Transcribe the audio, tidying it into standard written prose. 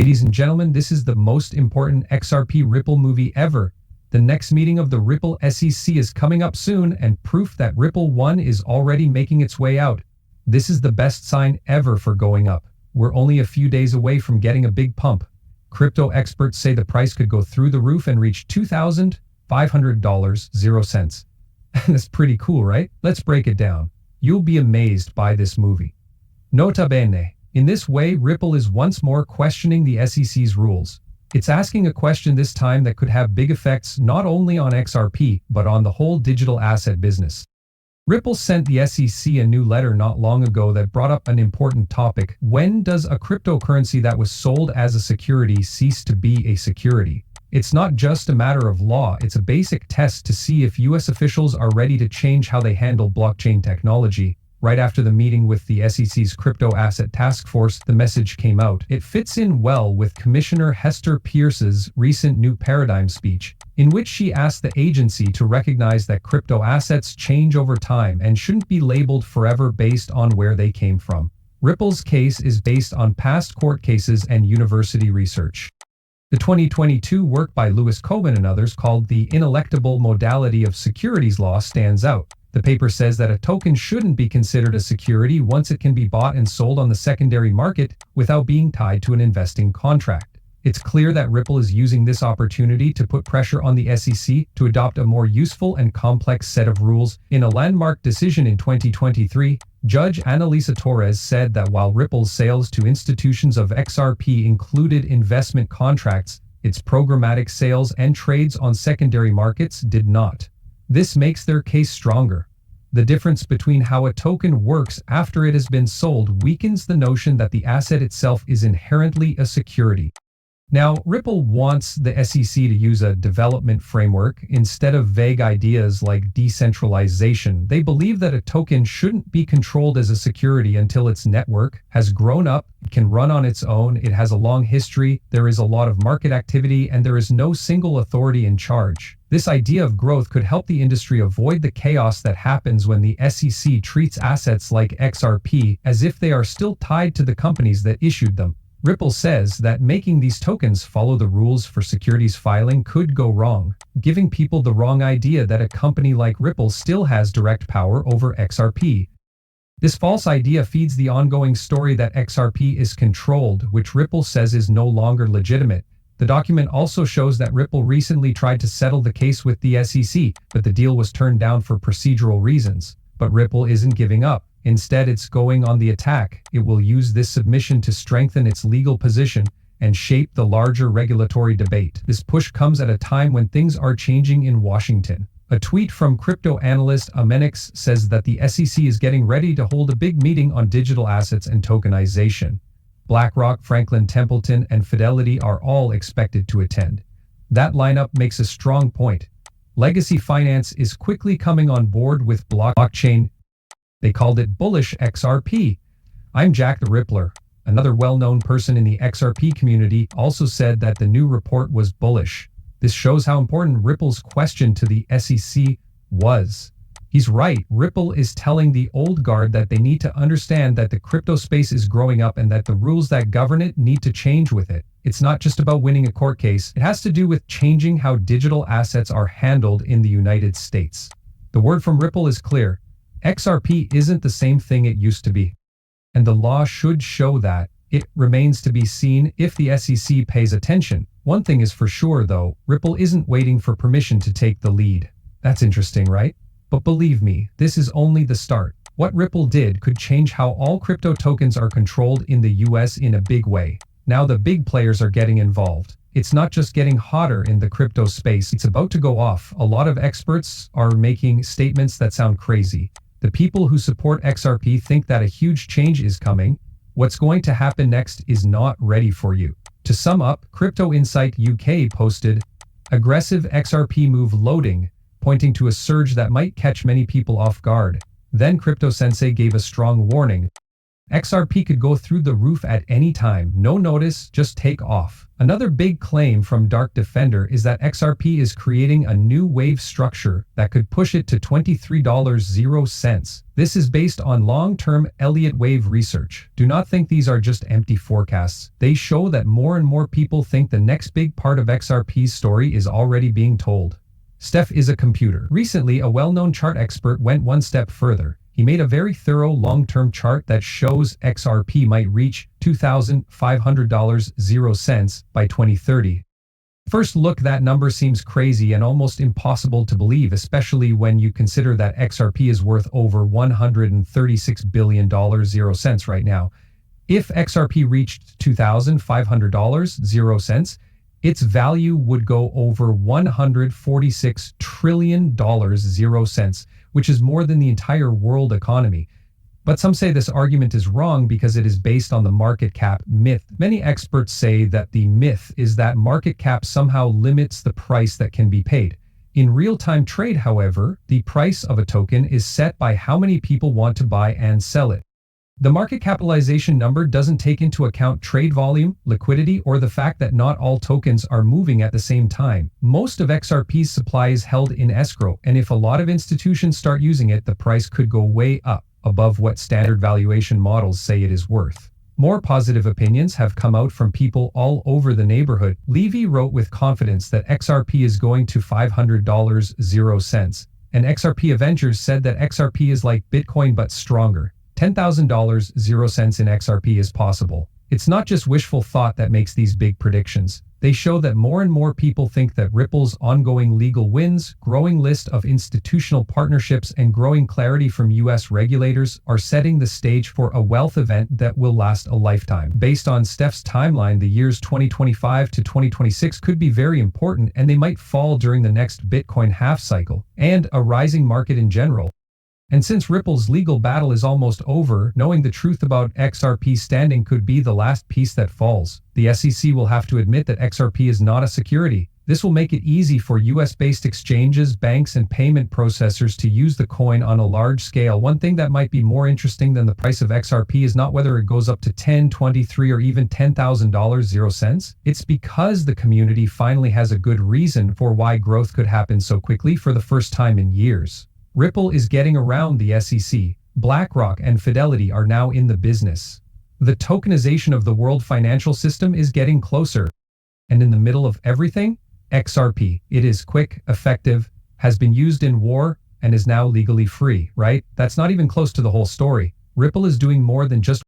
Ladies and gentlemen, this is the most important XRP Ripple movie ever. The next meeting of the Ripple SEC is coming up soon, and proof that Ripple 1 is already making its way out. This is the best sign ever for going up. We're only a few days away from getting a big pump. Crypto experts say the price could go through the roof and reach $2,500.00. That's pretty cool, right? Let's break it down. You'll be amazed by this movie. Nota bene. In this way, Ripple is once more questioning the SEC's rules. It's asking a question this time that could have big effects not only on XRP, but on the whole digital asset business. Ripple sent the SEC a new letter not long ago that brought up an important topic. When does a cryptocurrency that was sold as a security cease to be a security? It's not just a matter of law, it's a basic test to see if US officials are ready to change how they handle blockchain technology. Right after the meeting with the SEC's Crypto Asset Task Force, the message came out. It fits in well with Commissioner Hester Peirce's recent New Paradigm speech, in which she asked the agency to recognize that crypto assets change over time and shouldn't be labeled forever based on where they came from. Ripple's case is based on past court cases and university research. The 2022 work by Lewis Coben and others called The Ineluctable Modality of Securities Law stands out. The paper says that a token shouldn't be considered a security once it can be bought and sold on the secondary market without being tied to an investing contract. It's clear that Ripple is using this opportunity to put pressure on the SEC to adopt a more useful and complex set of rules. In a landmark decision in 2023, Judge Annalisa Torres said that while Ripple's sales to institutions of XRP included investment contracts, its programmatic sales and trades on secondary markets did not. This makes their case stronger. The difference between how a token works after it has been sold weakens the notion that the asset itself is inherently a security. Now, Ripple wants the SEC to use a development framework instead of vague ideas like decentralization. They believe that a token shouldn't be controlled as a security until its network has grown up, it can run on its own, it has a long history, there is a lot of market activity, and there is no single authority in charge. This idea of growth could help the industry avoid the chaos that happens when the SEC treats assets like XRP as if they are still tied to the companies that issued them. Ripple says that making these tokens follow the rules for securities filing could go wrong, giving people the wrong idea that a company like Ripple still has direct power over XRP. This false idea feeds the ongoing story that XRP is controlled, which Ripple says is no longer legitimate. The document also shows that Ripple recently tried to settle the case with the SEC, but the deal was turned down for procedural reasons. But Ripple isn't giving up. Instead, it's going on the attack. It will use this submission to strengthen its legal position and shape the larger regulatory debate. This push comes at a time when things are changing in Washington. A tweet from crypto analyst Amenix says that the SEC is getting ready to hold a big meeting on digital assets and tokenization. BlackRock, Franklin Templeton, and Fidelity are all expected to attend. That lineup makes a strong point. Legacy Finance is quickly coming on board with blockchain. They called it bullish XRP. I'm Jack the Rippler. Another well-known person in the XRP community also said that the new report was bullish. This shows how important Ripple's question to the SEC was. He's right. Ripple is telling the old guard that they need to understand that the crypto space is growing up and that the rules that govern it need to change with it. It's not just about winning a court case. It has to do with changing how digital assets are handled in the United States. The word from Ripple is clear. XRP isn't the same thing it used to be. And the law should show that. It remains to be seen if the SEC pays attention. One thing is for sure though, Ripple isn't waiting for permission to take the lead. That's interesting, right? But believe me, this is only the start. What Ripple did could change how all crypto tokens are controlled in the US in a big way. Now the big players are getting involved. It's not just getting hotter in the crypto space, it's about to go off. A lot of experts are making statements that sound crazy. The people who support XRP think that a huge change is coming. What's going to happen next is not ready for you. To sum up, Crypto Insight UK posted, "Aggressive XRP move loading," pointing to a surge that might catch many people off guard. Then Crypto Sensei gave a strong warning. XRP could go through the roof at any time, no notice, just take off. Another big claim from Dark Defender is that XRP is creating a new wave structure that could push it to $23.00. This is based on long-term Elliott wave research. Do not think these are just empty forecasts. They show that more and more people think the next big part of XRP's story is already being told. Steph is a computer. Recently, a well-known chart expert went one step further. He made a very thorough long-term chart that shows XRP might reach $2,500.00 by 2030. First look, that number seems crazy and almost impossible to believe, especially when you consider that XRP is worth over $136 billion.00 right now. If XRP reached $2,500.00, its value would go over $146 trillion.00, which is more than the entire world economy. But some say this argument is wrong because it is based on the market cap myth. Many experts say that the myth is that market cap somehow limits the price that can be paid. In real-time trade, however, the price of a token is set by how many people want to buy and sell it. The market capitalization number doesn't take into account trade volume, liquidity, or the fact that not all tokens are moving at the same time. Most of XRP's supply is held in escrow, and if a lot of institutions start using it, the price could go way up, above what standard valuation models say it is worth. More positive opinions have come out from people all over the neighborhood. Levy wrote with confidence that XRP is going to $500.00, and XRP Avengers said that XRP is like Bitcoin but stronger. $10,000.00 in XRP is possible. It's not just wishful thought that makes these big predictions. They show that more and more people think that Ripple's ongoing legal wins, growing list of institutional partnerships, and growing clarity from US regulators are setting the stage for a wealth event that will last a lifetime. Based on Steph's timeline, the years 2025 to 2026 could be very important, and they might fall during the next Bitcoin half cycle and a rising market in general. And since Ripple's legal battle is almost over, knowing the truth about XRP's standing could be the last piece that falls. The SEC will have to admit that XRP is not a security. This will make it easy for US-based exchanges, banks, and payment processors to use the coin on a large scale. One thing that might be more interesting than the price of XRP is not whether it goes up to $10, $23, or even $10,000.00. It's because the community finally has a good reason for why growth could happen so quickly for the first time in years. Ripple is getting around the SEC. BlackRock and Fidelity are now in the business. The tokenization of the world financial system is getting closer. And in the middle of everything, XRP. It is quick, effective, has been used in war, and is now legally free, right? That's not even close to the whole story. Ripple is doing more than just